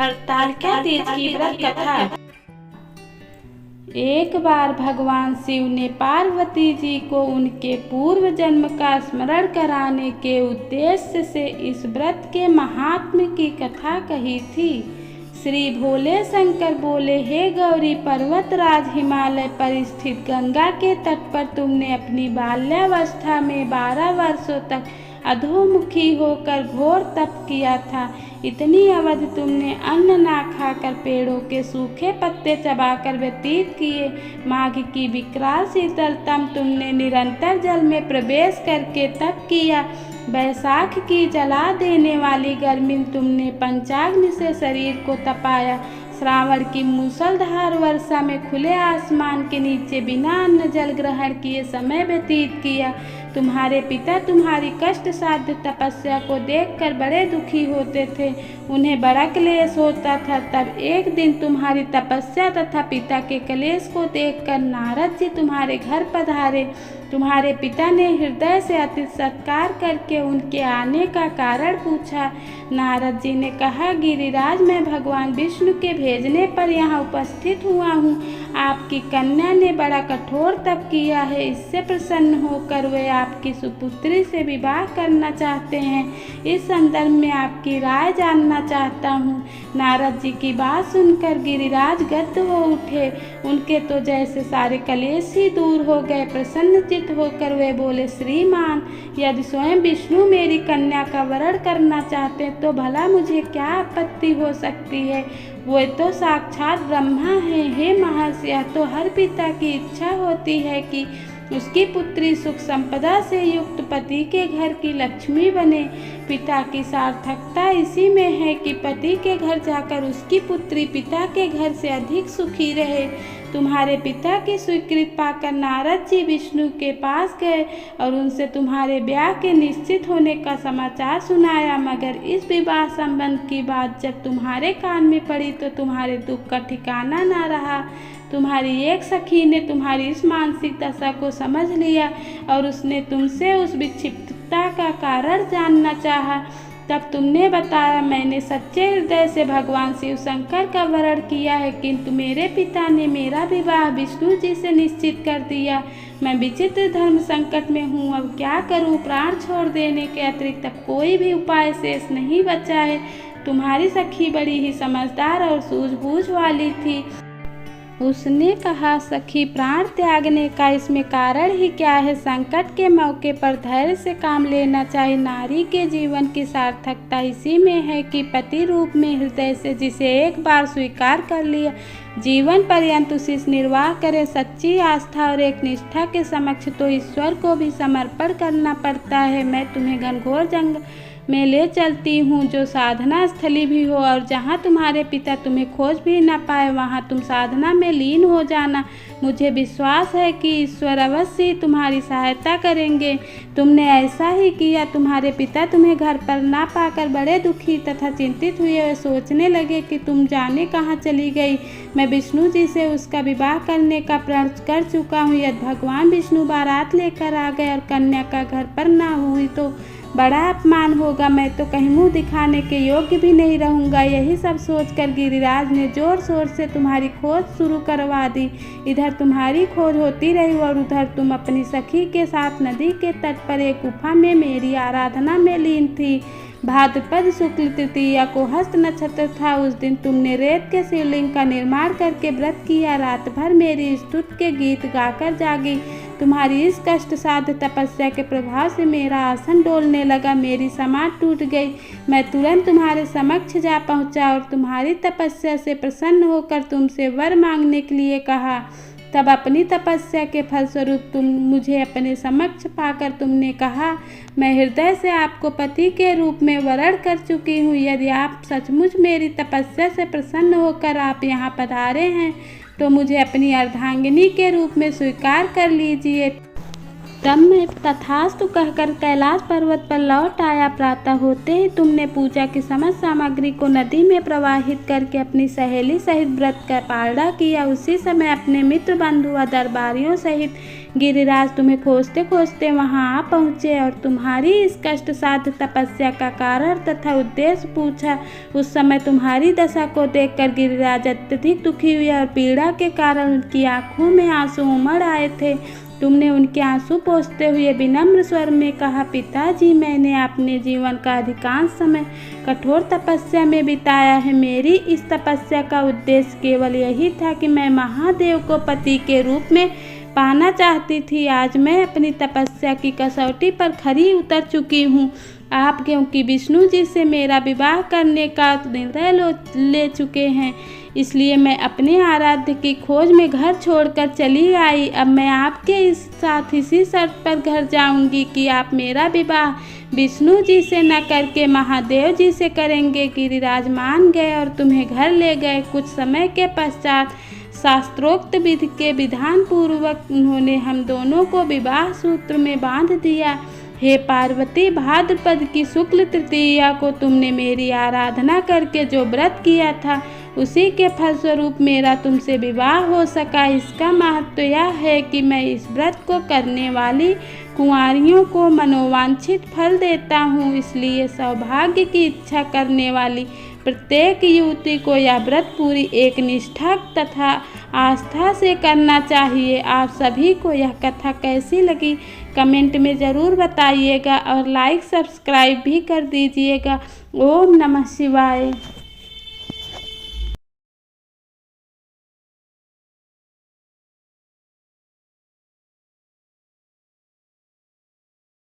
हरतालिका तीज की व्रत कथा। एक बार भगवान शिव ने पार्वती जी को उनके पूर्व जन्म का स्मरण कराने के उद्देश्य से इस व्रत के महात्म्य की कथा कही थी। श्री भोले शंकर बोले, हे गौरी, पर्वतराज हिमालय पर स्थित गंगा के तट पर तुमने अपनी बाल्यावस्था में 12 वर्षों तक अधोमुखी होकर घोर तप किया था। इतनी अवधि तुमने अन्न ना खाकर पेड़ों के सूखे पत्ते चबाकर व्यतीत किए। माघ की विकराल शीतलतम तुमने निरंतर जल में प्रवेश करके तप किया। बैसाख की जला देने वाली गर्मी तुमने पंचाग्नि से शरीर को तपाया। श्रावण की मूसलधार वर्षा में खुले आसमान के नीचे बिना अन्न जल ग्रहण किए समय व्यतीत किया। तुम्हारे पिता तुम्हारी कष्ट साध्य तपस्या को देखकर बड़े दुखी होते थे, उन्हें बड़ा क्लेश होता था। तब एक दिन तुम्हारी तपस्या तथा पिता के क्लेश को देखकर नारद जी तुम्हारे घर पधारे। तुम्हारे पिता ने हृदय से अति सत्कार करके उनके आने का कारण पूछा। नारद जी ने कहा, गिरिराज, मैं भगवान विष्णु के भेजने पर यहाँ उपस्थित हुआ हूँ। आपकी कन्या ने बड़ा कठोर तप किया है, इससे प्रसन्न होकर वे आपकी सुपुत्री से विवाह करना चाहते हैं। इस संदर्भ में आपकी राय जानना चाहता हूँ। नारद जी की बात सुनकर गिरिराज गद्द हो उठे। उनके तो जैसे सारे कलेश ही दूर हो गए। प्रसन्नचित्त होकर वे बोले, श्रीमान, यदि स्वयं विष्णु मेरी कन्या का वरण करना चाहते तो भला मुझे क्या आपत्ति हो सकती है। वो तो साक्षात ब्रह्मा है। हे महर्षि, यह तो हर पिता की इच्छा होती है कि उसकी पुत्री सुख संपदा से युक्त पति के घर की लक्ष्मी बने। पिता की सार्थकता इसी में है कि पति के घर जाकर उसकी पुत्री पिता के घर से अधिक सुखी रहे। तुम्हारे पिता की स्वीकृति पाकर नारद जी विष्णु के पास गए और उनसे तुम्हारे ब्याह के निश्चित होने का समाचार सुनाया। मगर इस विवाह संबंध की बात जब तुम्हारे कान में पड़ी तो तुम्हारे दुख का ठिकाना ना रहा। तुम्हारी एक सखी ने तुम्हारी इस मानसिक दशा को समझ लिया और उसने तुमसे उस विक्षिप्तता का कारण जानना चाहा। तब तुमने बताया, मैंने सच्चे हृदय से भगवान शिव शंकर का वरण किया है, किंतु मेरे पिता ने मेरा विवाह विष्णु जी से निश्चित कर दिया। मैं विचित्र धर्म संकट में हूँ, अब क्या करूँ। प्राण छोड़ देने के अतिरिक्त अब कोई भी उपाय शेष नहीं बचा है। तुम्हारी सखी बड़ी ही समझदार और सूझबूझ वाली थी। उसने कहा, सखी, प्राण त्यागने का इसमें कारण ही क्या है। संकट के मौके पर धैर्य से काम लेना चाहिए। नारी के जीवन की सार्थकता इसी में है कि पति रूप में हृदय से जिसे एक बार स्वीकार कर लिया, जीवन पर्यंत उसी निर्वाह करे। सच्ची आस्था और एक निष्ठा के समक्ष तो ईश्वर को भी समर्पण करना पड़ता है। मैं तुम्हें घनघोर जंगल में ले चलती हूँ, जो साधना स्थली भी हो, और जहाँ तुम्हारे पिता तुम्हें खोज भी न पाए वहाँ तुम साधना में लीन हो जाना। मुझे विश्वास है कि ईश्वर अवश्य ही तुम्हारी सहायता करेंगे। तुमने ऐसा ही किया। तुम्हारे पिता तुम्हें घर पर ना पाकर बड़े दुखी तथा चिंतित हुए। वे सोचने लगे कि तुम जाने कहाँ चली गई। मैं विष्णु जी से उसका विवाह करने का प्रण कर चुका हूँ। यदि भगवान विष्णु बारात लेकर आ गए और कन्या का घर पर ना हुई तो बड़ा अपमान होगा। मैं तो कहीं मुँह दिखाने के योग्य भी नहीं रहूँगा। यही सब सोचकर गिरिराज ने जोर शोर से तुम्हारी खोज शुरू करवा दी। इधर तुम्हारी खोज होती रही और उधर तुम अपनी सखी के साथ नदी के तट पर एक गुफा में मेरी आराधना में लीन थी। भाद्रपद शुक्ल तृतीया को हस्त नक्षत्र था। उस दिन तुमने रेत के शिवलिंग का निर्माण करके व्रत किया। रात भर मेरी स्तुति के गीत गाकर जागी। तुम्हारी इस कष्ट साध्य तपस्या के प्रभाव से मेरा आसन डोलने लगा, मेरी समाध टूट गई। मैं तुरंत तुम्हारे समक्ष जा पहुंचा और तुम्हारी तपस्या से प्रसन्न होकर तुमसे वर मांगने के लिए कहा। तब अपनी तपस्या के फलस्वरूप तुम मुझे अपने समक्ष पाकर तुमने कहा, मैं हृदय से आपको पति के रूप में वरण कर चुकी हूँ। यदि आप सचमुच मेरी तपस्या से प्रसन्न होकर आप यहाँ पधारे हैं तो मुझे अपनी अर्धांगिनी के रूप में स्वीकार कर लीजिए। तब मैं तथास्तु कहकर कैलाश पर्वत पर लौट आया। प्रातः होते ही तुमने पूजा की समस्त सामग्री को नदी में प्रवाहित करके अपनी सहेली सहित व्रत का पालड़ा किया। उसी समय अपने मित्र बंधु व दरबारियों सहित गिरिराज तुम्हें खोजते खोजते वहां आ पहुँचे और तुम्हारी इस कष्ट साध्य तपस्या का कारण तथा उद्देश्य पूछा। उस समय तुम्हारी दशा को देखकर गिरिराज अत्यधिक दुखी हुए और पीड़ा के कारण उनकी आंखों में आंसू उमड़ आए थे। तुमने उनके आंसू पोंछते हुए विनम्र स्वर में कहा, पिताजी, मैंने अपने जीवन का अधिकांश समय कठोर तपस्या में बिताया है। मेरी इस तपस्या का उद्देश्य केवल यही था कि मैं महादेव को पति के रूप में पाना चाहती थी। आज मैं अपनी तपस्या की कसौटी पर खरी उतर चुकी हूँ। आप क्योंकि विष्णु जी से मेरा विवाह करने का निर्णय ले चुके हैं, इसलिए मैं अपने आराध्य की खोज में घर छोड़कर चली आई। अब मैं आपके साथ इसी शर्त पर घर जाऊंगी कि आप मेरा विवाह विष्णु जी से न करके महादेव जी से करेंगे। गिरिराज मान गए और तुम्हें घर ले गए। कुछ समय के पश्चात शास्त्रोक्त विधि के विधान पूर्वक उन्होंने हम दोनों को विवाह सूत्र में बांध दिया। हे पार्वती, भाद्रपद की शुक्ल तृतीया को तुमने मेरी आराधना करके जो व्रत किया था, उसी के फलस्वरूप मेरा तुमसे विवाह हो सका। इसका महत्व यह है कि मैं इस व्रत को करने वाली कुंवारियों को मनोवांछित फल देता हूँ। इसलिए सौभाग्य की इच्छा करने वाली प्रत्येक युवती को यह व्रत पूरी एक निष्ठा तथा आस्था से करना चाहिए। आप सभी को यह कथा कैसी लगी कमेंट में ज़रूर बताइएगा और लाइक सब्सक्राइब भी कर दीजिएगा। ओम नमः शिवाय।